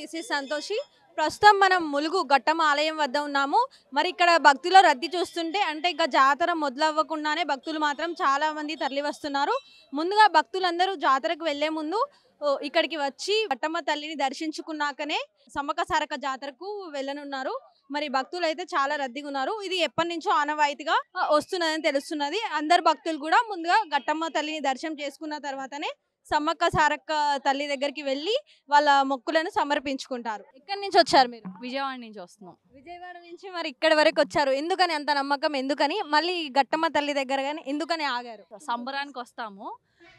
This is Santoshi. ప్రస్తుతం మనం ములుగు ఘట్టం ఆలయం వద్ద ఉన్నాము. మరి ఇక్కడ భక్తుల రద్దీ చూస్తుంటే అంటే ఇంకా జాతర మొదలవ్వకుండానే భక్తులు మాత్రం చాలా మంది తరలి వస్తున్నారు. ముందుగా భక్తులందరూ జాతరకు వెళ్లే ముందు ఇక్కడికి వచ్చి ఘట్టమ్మ తల్లిని దర్శించుకున్నాకనే సమ్మక్క సారక్క జాతరకు వెళ్ళనున్నారు. మరి భక్తులు అయితే చాలా రద్దీగా ఉన్నారు. ఇది ఎప్పటి నుంచో ఆనవాయితీగా వస్తున్నదని తెలుస్తున్నది. అందరు భక్తులు కూడా ముందుగా ఘట్టమ్మ తల్లిని దర్శనం చేసుకున్న తర్వాతనే సమ్మక్క సారక్క తల్లి దగ్గరికి వెళ్ళి వాళ్ళ మొక్కులను సమర్పించుకుంటారు. ఎక్కడి నుంచి వచ్చారు మీరు? విజయవాడ నుంచి వస్తున్నాం. విజయవాడ నుంచి మరి ఇక్కడి వరకు వచ్చారు. ఎందుకని అంత నమ్మకం? ఎందుకని మళ్ళీ ఘట్టమ్మ తల్లి దగ్గర కానీ ఎందుకని ఆగారు? సంబరానికి వస్తాము,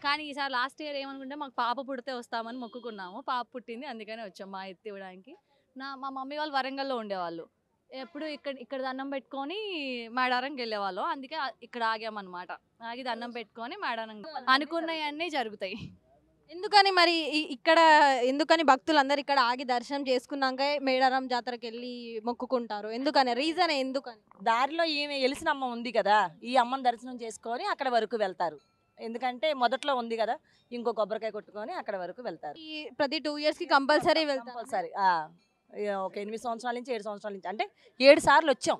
కానీ ఈసారి లాస్ట్ ఇయర్ ఏమనుకుంటే మాకు పాప పుడితే వస్తామని మొక్కుకున్నాము. పాప పుట్టింది, అందుకనే వచ్చాము మా ఎత్తి ఇవ్వడానికి. మా మమ్మీ వాళ్ళు వరంగల్లో ఉండేవాళ్ళు. ఎప్పుడు ఇక్కడ దండం పెట్టుకొని మేడారంకి వెళ్ళేవాళ్ళు. అందుకే ఇక్కడ ఆగామన్నమాట. ఆగి దండం పెట్టుకొని మేడారం అనుకున్నవన్నీ జరుగుతాయి. ఎందుకని మరి ఇక్కడ ఎందుకని భక్తులందరూ ఇక్కడ ఆగి దర్శనం చేసుకున్నాక మేడారం జాతరకి వెళ్ళి మొక్కుకుంటారు? ఎందుకని? రీజన్ ఎందుకని? దారిలో ఈమె ఎలిసిన అమ్మ ఉంది కదా, ఈ అమ్మని దర్శనం చేసుకొని అక్కడ వరకు వెళ్తారు. ఎందుకంటే మొదట్లో ఉంది కదా, ఇంకో కొబ్బరికాయ కొట్టుకొని అక్కడ వరకు వెళ్తారు. ఈ ప్రతి 2 years కి కంపల్సరీ వెళ్తారు. కంపల్సరీ ఒక 8 సంవత్సరాల నుంచి 7 సంవత్సరాల నుంచి అంటే 7 సార్లు వచ్చాం.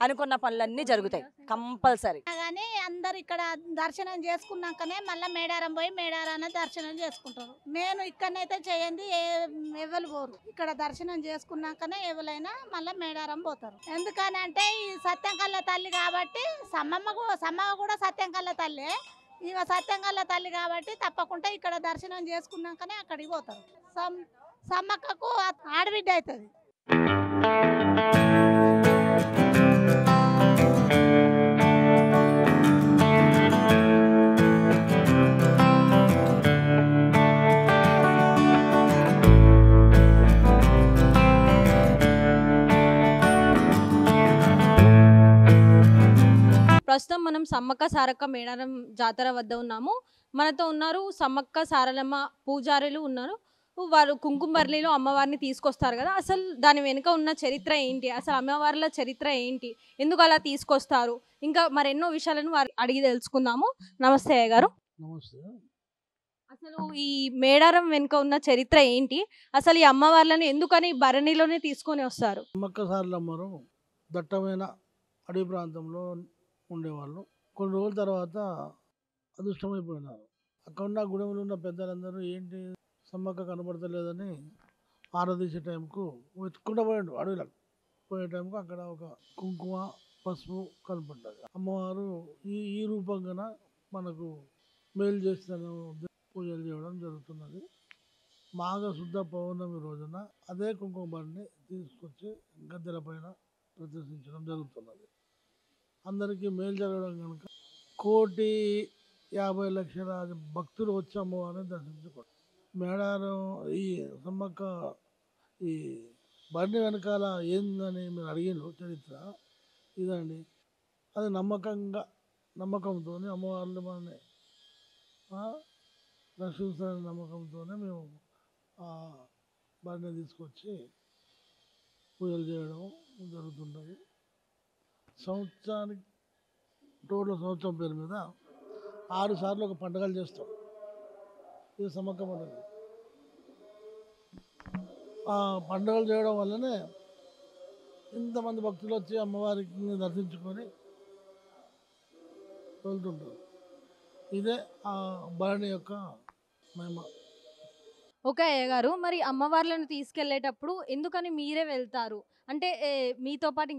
అనుకున్న పనులన్నీ జరుగుతాయి కంపల్సరీ. కానీ అందరు ఇక్కడ దర్శనం చేసుకున్నాకనే మళ్ళీ మేడారం పోయి మేడారాన దర్శనం చేసుకుంటారు. నేను ఇక్కడనైతే చేయండి ఎవరు పోరు. ఇక్కడ దర్శనం చేసుకున్నాకనే ఎవరైనా మళ్ళీ మేడారం పోతారు. ఎందుకని అంటే ఈ సత్యంకల్ల తల్లి కాబట్టి, సమ్మమ్మ కూడా సత్యంకల్ల తల్లి. ఇక సత్యంకల్ల తల్లి కాబట్టి తప్పకుండా ఇక్కడ దర్శనం చేసుకున్నాకనే అక్కడికి పోతారు. సమ్మక్కకు ఆడబిడ్డ అవుతుంది. ప్రస్తుతం మనం సమ్మక్క సారక్క మేడారం జాతర వద్ద ఉన్నాము. మనతో ఉన్నారు సమ్మక్క సారలమ్మ పూజారులు ఉన్నారు. వారు కుంకుమర్లిలో అమ్మవారిని తీసుకొస్తారు కదా, అసలు దాని వెనుక ఉన్న చరిత్ర ఏంటి? అసలు అమ్మవార్ల చరిత్ర ఏంటి? ఎందుకు అలా తీసుకొస్తారు? ఇంకా మరెన్నో విషయాలను వారు అడిగి తెలుసుకుందాము. నమస్తే అయ్య గారు. నమస్తే. అసలు ఈ మేడారం వెనుక ఉన్న చరిత్ర ఏంటి? అసలు ఈ అమ్మవార్లను ఎందుకని భరణిలోనే తీసుకొని వస్తారు? సమ్మక్క సారలమ్మరు దట్టమైన అడవి ప్రాంతంలో ఉండేవాళ్ళు. కొన్ని రోజుల తర్వాత అదృష్టమైపోయినారు. అక్కడ ఉన్న గుడెంలో ఉన్న పెద్దలందరూ ఏంటి సమ్మక్క కనబడతలేదని ఆరాధించే టైంకు వెతుక్కుంటూ పోయాడు. అడవిలకు పోయే టైంకు అక్కడ ఒక కుంకుమ పసుపు కనపడ్డది. అమ్మవారు ఈ రూపంగా మనకు మేలు చేస్తాను పూజలు చేయడం జరుగుతున్నది. మాఘ శుద్ధ పౌర్ణమి రోజున అదే కుంకుమ బండిని తీసుకొచ్చి గద్దెల పైన ప్రదర్శించడం జరుగుతున్నది. అందరికీ మేలు జరగడం కనుక 1,50,00,000 భక్తులు వచ్చి అమ్మవారిని దర్శించుకోండి. మేడారం ఈ సమ్మక్క ఈ బండి వెనకాల ఏందని మీరు అడిగిన చరిత్ర ఇదండి. అది నమ్మకంతో అమ్మవార్లు మనని రక్షిస్తారనే నమ్మకంతోనే మేము ఆ బండిని తీసుకొచ్చి పూజలు చేయడం జరుగుతుంటుంది. సంవత్సరానికి సంవత్సరం పేరు మీద 6 సార్లు ఒక పండుగలు చేస్తాం. ఇది సమ్మక్క పండుగ. ఆ పండుగలు చేయడం వల్లనే ఇంతమంది భక్తులు వచ్చి అమ్మవారికి దర్శించుకొని వెళ్తుంటారు. ఇదే ఆ భరణి యొక్క మహిమ. ఓకే అయ్య గారు, మరి అమ్మవార్లను తీసుకెళ్లేటప్పుడు ఎందుకని మీరే వెళ్తారు? అంటే మీతో పాటు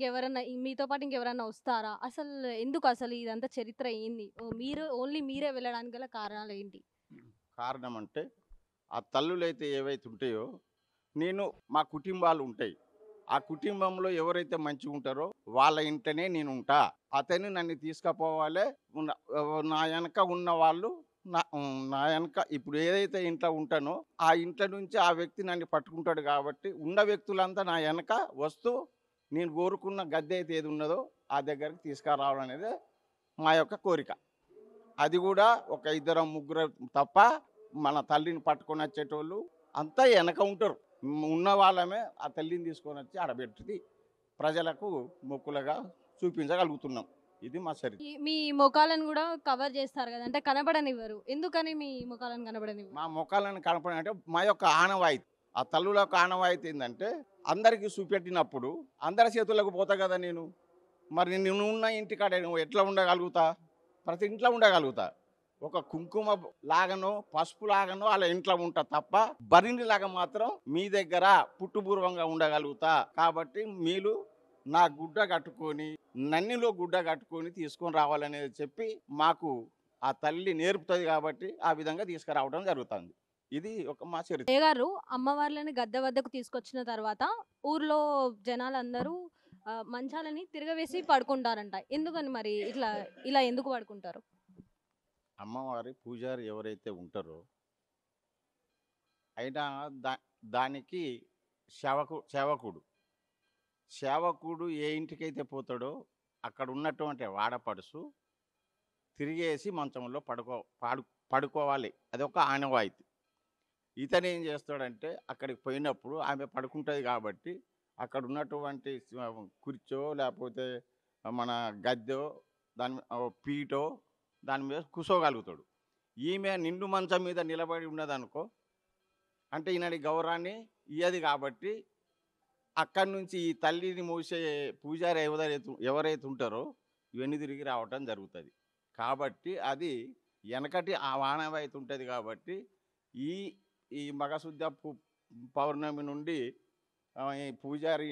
ఇంకెవరన్నా వస్తారా? అసలు ఎందుకు అసలు ఇదంతా చరిత్ర ఏంది? మీరే వెళ్ళడానికి గల కారణాలు ఏంటి? కారణం అంటే ఆ తల్లులైతే ఏవైతే ఉంటాయో మా కుటుంబాలు ఉంటాయి. ఆ కుటుంబంలో ఎవరైతే మంచిగా ఉంటారో వాళ్ళ ఇంటనే నేను ఉంటా. అతను నన్ను తీసుకుపోవాలి. నా వెనక ఉన్న వాళ్ళు నా వెనక ఇప్పుడు ఏదైతే ఇంట్లో ఉంటానో ఆ ఇంట్లో నుంచి ఆ వ్యక్తి నన్ను పట్టుకుంటాడు. కాబట్టి ఉన్న వ్యక్తులంతా నా వెనక వస్తూ నేను కోరుకున్న గద్దె అయితే ఏది ఉన్నదో ఆ దగ్గరికి తీసుకురావడం అనేది మా యొక్క కోరిక. అది కూడా ఒక 2-3 తప్ప మన తల్లిని పట్టుకొని వచ్చేటోళ్ళు అంతా వెనక ఉంటారు. ఉన్న వాళ్ళమే ఆ తల్లిని తీసుకొని వచ్చి ఆడబెట్టి ప్రజలకు మొక్కులుగా చూపించగలుగుతున్నాం. ఇది మా చరిత్ర. మీ ముఖాలను కూడా కవర్ చేస్తారు కదా, అంటే కనబడనివ్వరు. ఎందుకని మీ ముఖాలను కనబడనివ్వరు? మా ముఖాలను కనపడంటే మా యొక్క ఆనవాయితీ. ఆ తల్లులకు ఆనవాయితీ ఏంటంటే అందరికీ చూపెట్టినప్పుడు అందరి చేతులకు పోతా కదా నేను. మరి నేను ఉన్న ఇంటికాడ నువ్వు ఎట్లా ఉండగలుగుతా? ప్రతి ఇంట్లో ఉండగలుగుతా. ఒక కుంకుమ లాగనో పసుపు లాగనో అలా ఇంట్లో ఉంటా తప్ప బరినిలాగా మాత్రం మీ దగ్గర పుట్టుపూర్వంగా ఉండగలుగుతా. కాబట్టి మీరు నా గుడ్డ కట్టుకొని నన్నిలో గుడ్డ కట్టుకొని తీసుకొని రావాలనేది చెప్పి మాకు ఆ తల్లి నేర్పుతుంది. కాబట్టి ఆ విధంగా తీసుకురావడం జరుగుతుంది. ఇది ఒక మా చరిత్ర. అయ్యగారు అమ్మవార్లని గద్దె వద్దకు తీసుకొచ్చిన తర్వాత ఊర్లో జనాలందరూ మంచాలని తిరగవేసి పడుకుంటారంట. ఎందుకని మరి ఇలా ఎందుకు పడుకుంటారు? అమ్మవారి పూజారి ఎవరైతే ఉంటారో అయినా దానికి సేవకుడు సేవకుడు ఏ ఇంటికైతే పోతాడో అక్కడ ఉన్నటువంటి వాడపడుసు తిరిగేసి మంచంలో పడుకోవాలి. అదొక ఆనవాయితీ. ఇతను ఏం చేస్తాడంటే అక్కడికి పోయినప్పుడు ఆమె పడుకుంటుంది కాబట్టి అక్కడ ఉన్నటువంటి కుర్చో లేకపోతే మన గద్దె దాని పీటో దాని మీద కూర్చోగలుగుతాడు. ఈమె నిండు మంచం మీద నిలబడి ఉన్నదనుకో అంటే ఈనాడి గౌరవాన్ని ఇయ్యది. కాబట్టి అక్కడి నుంచి ఈ తల్లిని మోసే పూజారి ఎవరైతే ఉంటారో ఇవన్నీ తిరిగి రావటం జరుగుతుంది. కాబట్టి అది వెనకటి ఆ ఆనవాయితీ ఉంటుంది. కాబట్టి ఈ ఈ మగశుద్ధ పౌర్ణమి నుండి ఈ పూజారి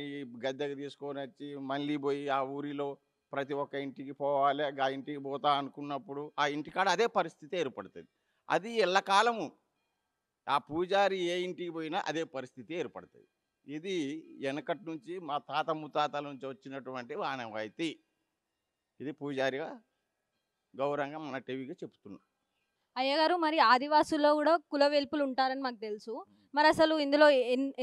గద్దెకి తీసుకొని వచ్చి మళ్ళీ పోయి ఆ ఊరిలో ప్రతి ఒక్క ఇంటికి పోవాలి. ఆ ఇంటికి పోతా అనుకున్నప్పుడు ఆ ఇంటికాడ అదే పరిస్థితి ఏర్పడుతుంది. అది ఎల్లకాలము ఆ పూజారి ఏ ఇంటికి పోయినా అదే పరిస్థితి ఏర్పడుతుంది. ఇది వెనకటి నుంచి మా తాత ముత్తాతల నుంచి వచ్చినటువంటి ఆనవాయితీ. ఇది పూజారిగా గౌరవంగా మన టీవీగా చెప్తున్నాం. అయ్యగారు మరి ఆదివాసుల్లో కూడా కులవేల్పులు ఉంటారని మాకు తెలుసు. మరి అసలు ఇందులో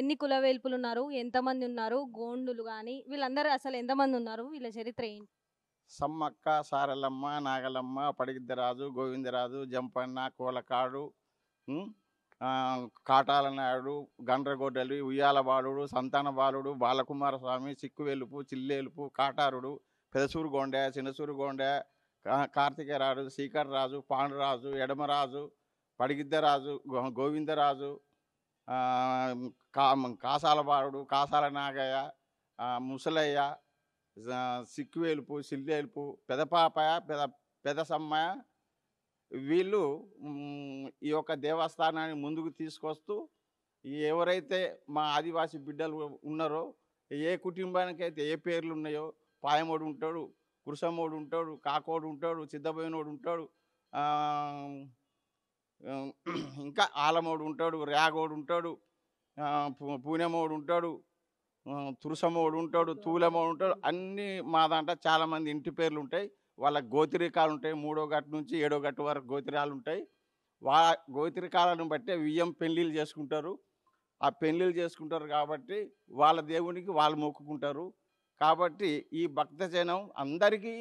ఎన్ని కులవేల్పులు ఉన్నారు, ఎంతమంది ఉన్నారు, గోండులు కానీ వీళ్ళందరూ అసలు ఎంతమంది ఉన్నారు, వీళ్ళ చరిత్ర ఏంటి? సమ్మక్క, సారలమ్మ, నాగలమ్మ, పడిగిద్దరాజు, గోవిందరాజు, జంపన్న, కోలకాడు, కాటాల నాయుడు, గండ్రగొడ్డలి, ఉయ్యాల బాలుడు, సంతాన బాలుడు, బాలకుమారస్వామి, సిక్కువెలుపు, చిల్లేలుపు, కాటారుడు, పెదసూరు గోండె, చిన్నసూరు గోండె, కార్తికేయరాజు, శ్రీకర్రాజు, పాండురాజు, ఎడమరాజు, పడిగిద్దరాజు, గోవిందరాజు, కాసాల బాలుడు, కాసాల నాగయ్య, ముసలయ్య, సిక్కువేలుపు, సిల్లేలుపు, పెదపాపయ, పెదసమ్మయ్య, వీళ్ళు ఈ యొక్క దేవస్థానాన్ని ముందుకు తీసుకొస్తూ ఎవరైతే మా ఆదివాసీ బిడ్డలు ఉన్నారో ఏ కుటుంబానికైతే ఏ పేర్లు ఉన్నాయో పాయమోడు ఉంటాడు, కురుసమ్మోడు ఉంటాడు, కాకోడు ఉంటాడు, సిద్ధబోయినోడు ఉంటాడు, ఇంకా ఆలమోడు ఉంటాడు, రేగోడు ఉంటాడు, పూనెమోడు ఉంటాడు, తురుసమోడు ఉంటాడు, తూలమోడు ఉంటాడు. అన్నీ మా దాంట్లో చాలామంది ఇంటి పేర్లు ఉంటాయి. వాళ్ళ గోత్రికాలు ఉంటాయి. 3వ గట్టు నుంచి 7వ గట్టు వరకు గోత్రాలు ఉంటాయి. గోత్రికాలను బట్టే వియ్యం పెళ్ళిళ్ళు చేసుకుంటారు. ఆ పెళ్ళిళ్ళు చేసుకుంటారు కాబట్టి వాళ్ళ దేవునికి వాళ్ళు మొక్కుకుంటారు. కాబట్టి ఈ భక్తజనం అందరికీ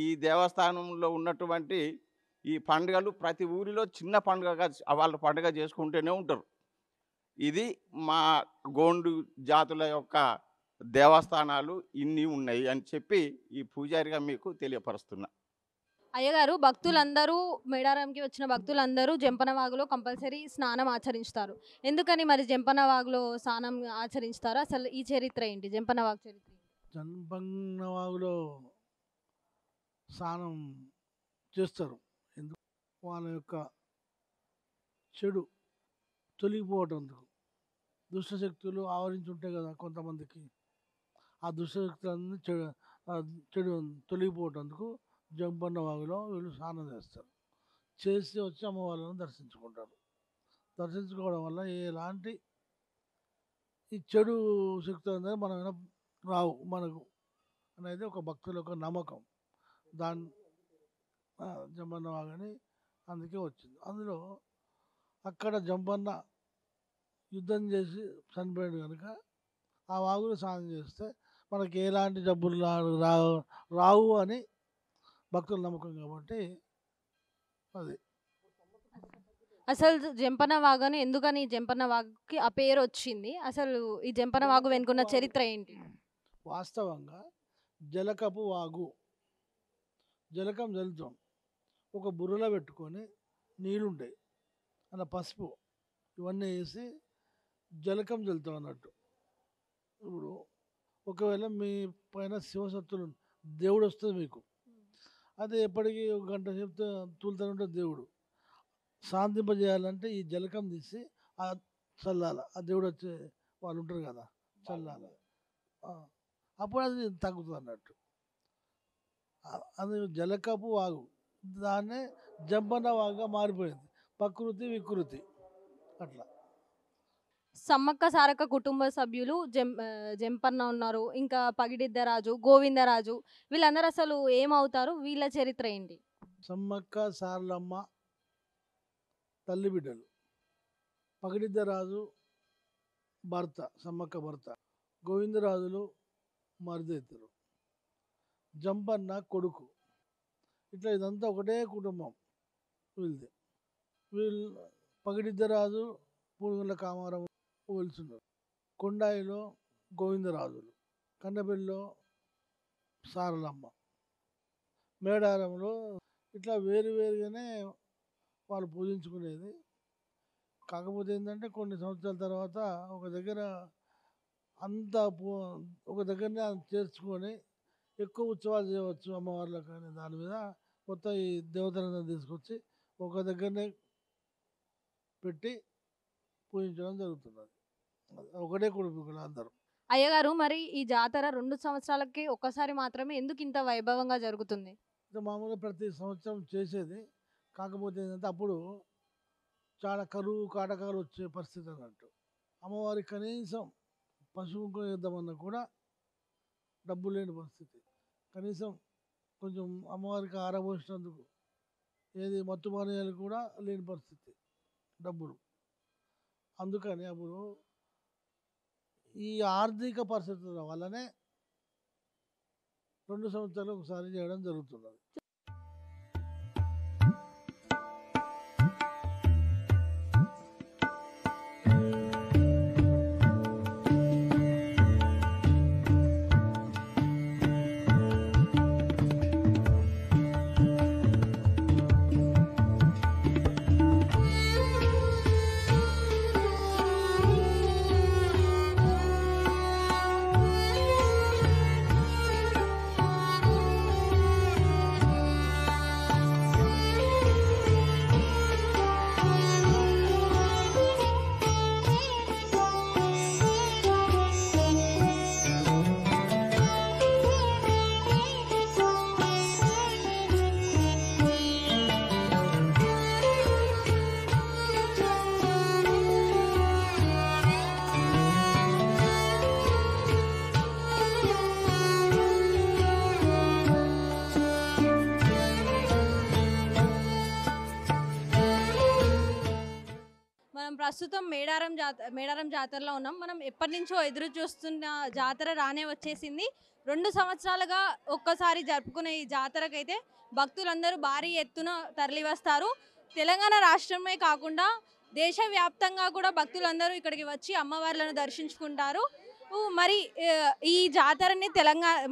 ఈ దేవస్థానంలో ఉన్నటువంటి ఈ పండుగలు ప్రతి ఊరిలో చిన్న పండుగగా వాళ్ళ పండుగ చేసుకుంటూనే ఉంటారు. ఇది మా గోండు జాతుల యొక్క దేవస్థానాలు ఇన్ని ఉన్నాయి అని చెప్పి ఈ పూజారిగా మీకు తెలియపరుస్తున్నా. అయ్యగారు భక్తులందరూ మేడారంకి వచ్చిన భక్తులందరూ జంపన వాగులో కంపల్సరీ స్నానం ఆచరిస్తారు. ఎందుకని మరి జంపన వాగులో స్నానం ఆచరిస్తారు? అసలు ఈ చరిత్ర ఏంటి? జంపన వాగు చరిత్ర జంపన్న వాగులో స్నానం చేస్తారు. ఎందుకు? వాళ్ళ యొక్క చెడు తొలగిపోవటందుకు. దుష్టశక్తులు ఆవరించి ఉంటాయి కదా కొంతమందికి. ఆ దుష్టశక్తులన్నీ చెడు తొలగిపోవటందుకు జంపన్న వాగులో వీళ్ళు స్నానం చేస్తారు. చేసి వచ్చి అమ్మవాళ్ళను దర్శించుకుంటారు. దర్శించుకోవడం వల్ల ఎలాంటి ఈ చెడు శక్తులు అనేది మనం రావు మనకు అనేది ఒక భక్తుల యొక్క నమ్మకం. దాని జంపన్న వాగని అందుకే వచ్చింది. అందులో అక్కడ జంపన్న యుద్ధం చేసి చనిపోయాడు కనుక ఆ వాగులో స్నానం చేస్తే మనకి ఎలాంటి జబ్బులు రావు అని భక్తుల నమ్మకం. కాబట్టి అది అసలు జంపన వాగని ఎందుకని జంపన వాగుకి ఆ పేరు వచ్చింది? అసలు ఈ జంపన వాగు వెనుకున్న చరిత్ర ఏంటి? వాస్తవంగా జలకపు వాగు, జలకం జలుతాం, ఒక బుర్రలో పెట్టుకొని నీళ్ళుంటాయి, అలా పసుపు ఇవన్నీ వేసి జలకం చల్లుతాం అన్నట్టు. ఇప్పుడు ఒకవేళ మీ పైన శివశక్తులు దేవుడు వస్తుంది మీకు, అది ఎప్పటికీ ఒక గంట సేపు తూలుతూనే ఉంటుంది దేవుడు. శాంతింపజేయాలంటే ఈ జలకం తీసి ఆ చల్లాల, ఆ దేవుడు వచ్చే వాళ్ళు ఉంటారు కదా, చల్లాల. అప్పుడు అది తగ్గుతుంది అన్నట్టు. అది జలకపు వాగు, దాన్నే జంపన్న వాగుగా మారిపోయింది. ప్రకృతి వికృతి అట్లా. సమ్మక్క సారక్క కుటుంబ సభ్యులు జంపన్న ఉన్నారు, ఇంకా పగిడిద్దరాజు, గోవిందరాజు, వీళ్ళందరూ అసలు ఏమవుతారు, వీళ్ళ చరిత్ర ఏంటి? సమ్మక్క సారలమ్మ తల్లి బిడ్డలు. పగిడిద్దరాజు భర్త, సమ్మక్క భర్త. గోవిందరాజులు మరిదెత్తరు. జంపన్న కొడుకు. ఇట్లా ఇదంతా ఒకటే కుటుంబం వీళ్ళది. వీళ్ళు పగిడిద్దరాజు పూనుగుల కామారం వెలుచున్నారు. కొండాయిలో గోవిందరాజులు, కన్నపల్లిలో సారలమ్మ, మేడారంలో ఇట్లా వేరుగానే వాళ్ళు పూజించుకునేది. కాకపోతే ఏంటంటే కొన్ని సంవత్సరాల తర్వాత ఒక దగ్గర అంతా ఒక దగ్గరనే చేర్చుకొని ఎక్కువ ఉత్సవాలు చేయవచ్చు అమ్మవార్లకు కానీ దాని మీద మొత్తం ఈ దేవతలను తీసుకొచ్చి ఒక దగ్గరనే పెట్టి పూజించడం జరుగుతున్నది. ఒకటే కుటుంబీకులు అందరూ. అయ్యగారు, మరి ఈ జాతర 2 సంవత్సరాలకి ఒక్కసారి మాత్రమే ఎందుకు ఇంత వైభవంగా జరుగుతుంది? ఇది మామూలుగా ప్రతి సంవత్సరం చేసేది. కాకపోతే ఏంటంటే అప్పుడు చాలా కరువు కాటకాలు వచ్చే పరిస్థితి అన్నట్టు. అమ్మవారికి కనీసం పశువుకు వేద్దామన్నా కూడా డబ్బు లేని పరిస్థితి. కనీసం కొంచెం అమ్మవారికి ఆరబోసినందుకు ఏది మత్తు పానీయాలు కూడా లేని పరిస్థితి, డబ్బులు. అందుకని అప్పుడు ఈ ఆర్థిక పరిస్థితుల వల్లనే 2 సంవత్సరాలు ఒకసారి చేయడం జరుగుతున్నది. ప్రస్తుతం మేడారం జాతరలో ఉన్నాం. మనం ఎప్పటి నుంచో ఎదురు చూస్తున్న జాతర రానే వచ్చేసింది. 2 సంవత్సరాలుగా ఒక్కసారి జరుపుకునే ఈ జాతరకైతే భక్తులందరూ భారీ ఎత్తున తరలి వస్తారు. తెలంగాణ రాష్ట్రమే కాకుండా దేశవ్యాప్తంగా కూడా భక్తులందరూ ఇక్కడికి వచ్చి అమ్మవార్లను దర్శించుకుంటారు. మరి ఈ జాతరని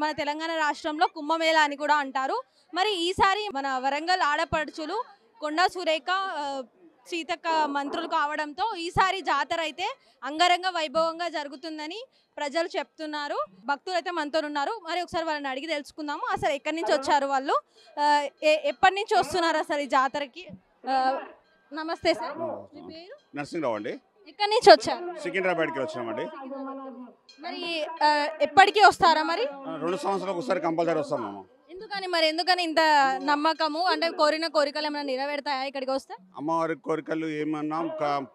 మన తెలంగాణ రాష్ట్రంలో కుంభమేళా అని కూడా అంటారు. మరి ఈసారి మన వరంగల్ ఆడపడుచులు కొండా సురేఖ, సీతక్క మంత్రులు కావడంతో ఈసారి జాతర అయితే అంగరంగ వైభవంగా జరుగుతుందని ప్రజలు చెప్తున్నారు. భక్తులు అయితే మనతో ఉన్నారు. మరి ఒకసారి వాళ్ళని అడిగి తెలుసుకుందాము. అసలు ఎక్కడి నుంచి వచ్చారు వాళ్ళు, ఎప్పటి నుంచి వస్తున్నారు అసలు ఈ జాతరకి? నమస్తే సార్, మీ పేరు? నరసింహరావు అండి. ఎక్కడి నుంచి వచ్చారు? సికింద్రాబాద్కి వచ్చినామండి. మరి ఎప్పటికీ వస్తారా? మరి 2 సంవత్సరాలకు ఒకసారి కంపల్సరీ వస్తాం మేము. ఎందుకని ఇంత నమ్మకము? అంటే కోరిన కోరికలు ఏమైనా నెరవేరుతాయా ఇక్కడికి వస్తే? అమ్మవారి కోరికలు ఏమన్నా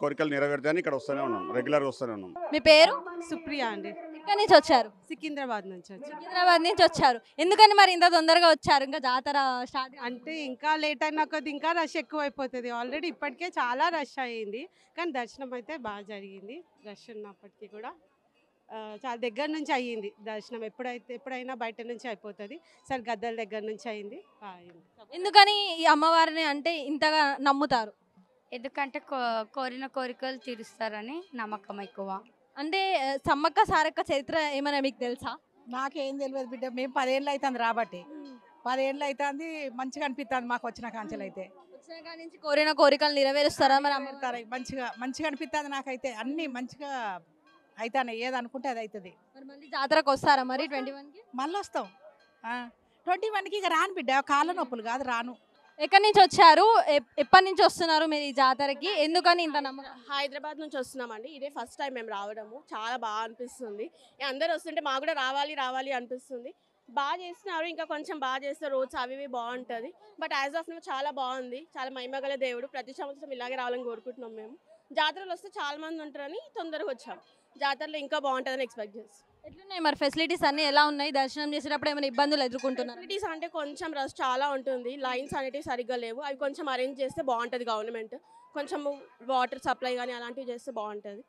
కోరికలు నెరవేరుతాయని ఇక్కడ వస్తూనే ఉన్నాం, రెగ్యులర్గా వస్తూనే ఉన్నాం. మీ పేరు? సుప్రియ అండి. ఎక్కడి నుంచి వచ్చారు? సికింద్రాబాద్ నుంచి వచ్చి. సికింద్రాబాద్ నుంచి వచ్చారు. ఎందుకని మరి ఇంత తొందరగా వచ్చారు? ఇంకా జాతర స్టార్ట్ అంటే ఇంకా లేట్ అయినా కొద్ది ఇంకా రష్ ఎక్కువ అయిపోతుంది. ఆల్రెడీ ఇప్పటికే చాలా రష్ అయ్యింది, కానీ దర్శనం అయితే బాగా జరిగింది. రష్ ఉన్నప్పటికీ కూడా చాలా దగ్గర నుంచి అయ్యింది దర్శనం. ఎప్పుడైనా బయట నుంచి అయిపోతుంది, సరే గద్దెల దగ్గర నుంచి అయింది. ఎందుకని ఈ అమ్మవారిని అంటే ఇంతగా నమ్ముతారు? ఎందుకంటే కోరిన కోరికలు తీరుస్తారని నమ్మకం ఎక్కువ. అంటే సమ్మక్క సారక్క చరిత్ర ఏమైనా మీకు తెలుసా? నాకేం తెలియదు బిడ్డ. మేము 10 ఏళ్ళు అవుతుంది రాబట్టి, 10 ఏళ్ళు అవుతుంది. మంచిగా అనిపిస్తుంది మాకు వచ్చిన కాంచెలు అయితే. వచ్చిన కాడి నుంచి కోరిన కోరికలు నెరవేరుస్తారా మరి అమ్మవారు? పెడతారు మంచిగా మంచిగా అనిపిస్తుంది నాకైతే అన్ని మంచిగా అవుతాయి ఏది అనుకుంటే అది అవుతుంది మరి మళ్ళీ జాతరకు వస్తారా మరి 21కి? మళ్ళీ వస్తాం 21కి ఇక రాను బిడ్డ కాళ్ళ నొప్పులు కాదు రాను ఎక్కడి నుంచి వచ్చారు? ఎప్పటి నుంచి వస్తున్నారు మీరు ఈ జాతరకి? ఎందుకని ఇంత నమ్మకం? హైదరాబాద్ నుంచి వస్తున్నామండి. ఇదే ఫస్ట్ టైం మేము రావడము. చాలా బాగా అనిపిస్తుంది. అందరూ వస్తుంటే మాకు కూడా రావాలి రావాలి అనిపిస్తుంది. బాగా చేస్తున్నారు, ఇంకా కొంచెం బాగా చేస్తారు. రోడ్స్ అవి ఇవి బాగుంటుంది. బట్ యాజ్ ఆఫ్ నో చాలా బాగుంది. చాలా మహిమగల దేవుడు. ప్రతి సంవత్సరం ఇలాగే రావాలని కోరుకుంటున్నాం మేము. జాతరలు వస్తే చాలా మంది ఉంటారని తొందరగా వచ్చాం. జాతరలో ఇంకా బాగుంటుందని ఎక్స్పెక్ట్ చేస్తాం. ఎట్లున్నాయి మరి ఫెసిలిటీస్ అన్ని ఎలా ఉన్నాయి? దర్శనం చేసేటప్పుడు ఏమైనా ఇబ్బందులు ఎదుర్కొంటున్నారు? ఫెసిలిటీస్ అంటే కొంచెం రష్ చాలా ఉంటుంది. లైన్స్ అనేటివి సరిగ్గా లేవు. అవి కొంచెం అరేంజ్ చేస్తే బాగుంటుంది గవర్నమెంట్. కొంచెం వాటర్ సప్లై కానీ అలాంటివి చేస్తే బాగుంటుంది.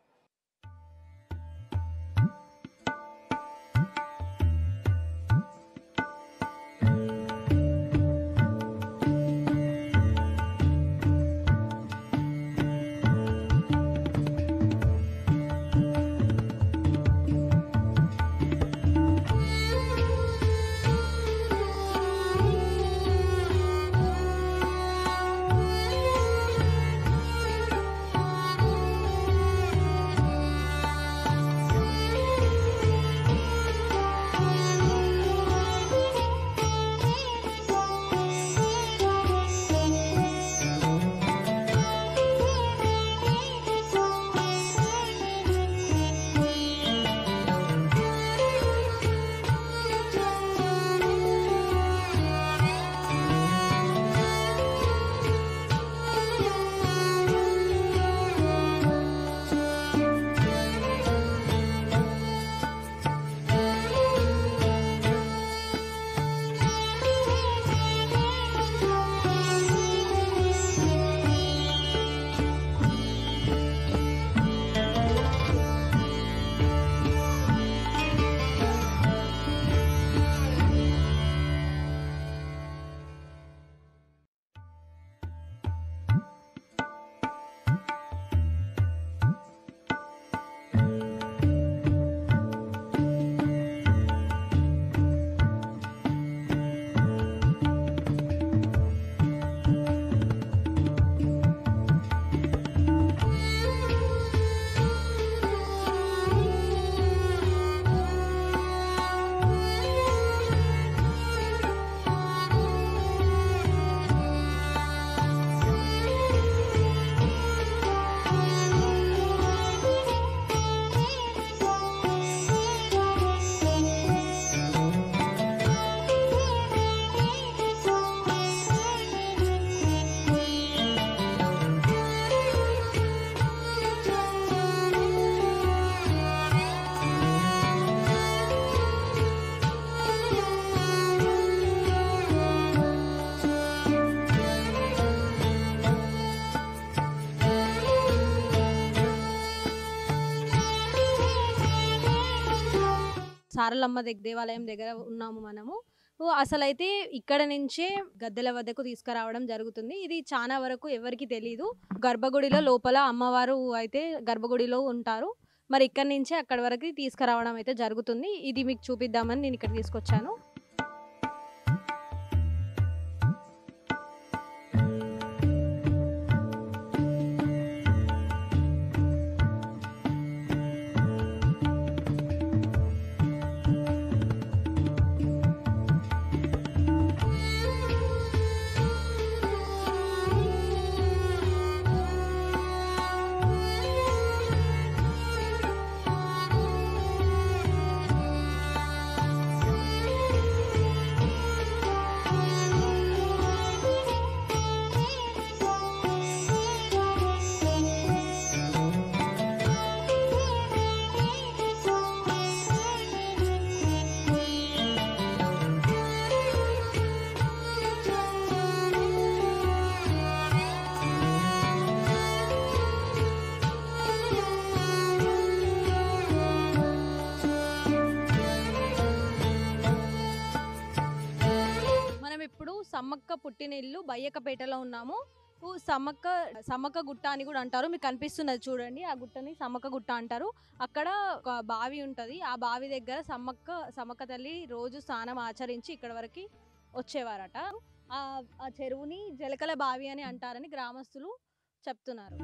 సారలమ్మ దేవాలయం దగ్గర ఉన్నాము మనము. అసలైతే ఇక్కడ నుంచే గద్దెల వద్దకు తీసుకురావడం జరుగుతుంది. ఇది చాలా వరకు ఎవరికి తెలీదు. గర్భగుడిలో లోపల అమ్మవారు అయితే గర్భగుడిలో ఉంటారు. మరి ఇక్కడ నుంచే అక్కడ వరకు తీసుకురావడం అయితే జరుగుతుంది. ఇది మీకు చూపిద్దామని నేను ఇక్కడ తీసుకొచ్చాను. సమ్మక్క పుట్టిన ఇల్లు బయ్యకపేటలో ఉన్నాము. సమ్మక్క గుట్ట అని కూడా అంటారు. మీకు కనిపిస్తున్నది చూడండి, ఆ గుట్టని సమ్మక్క గుట్ట అంటారు. అక్కడ ఒక బావి ఉంటుంది. ఆ బావి దగ్గర సమ్మక్క తల్లి రోజు స్నానం ఆచరించి ఇక్కడ వరకు వచ్చేవారట. ఆ చెరువుని జలకల బావి అని అంటారని గ్రామస్తులు చెప్తున్నారు.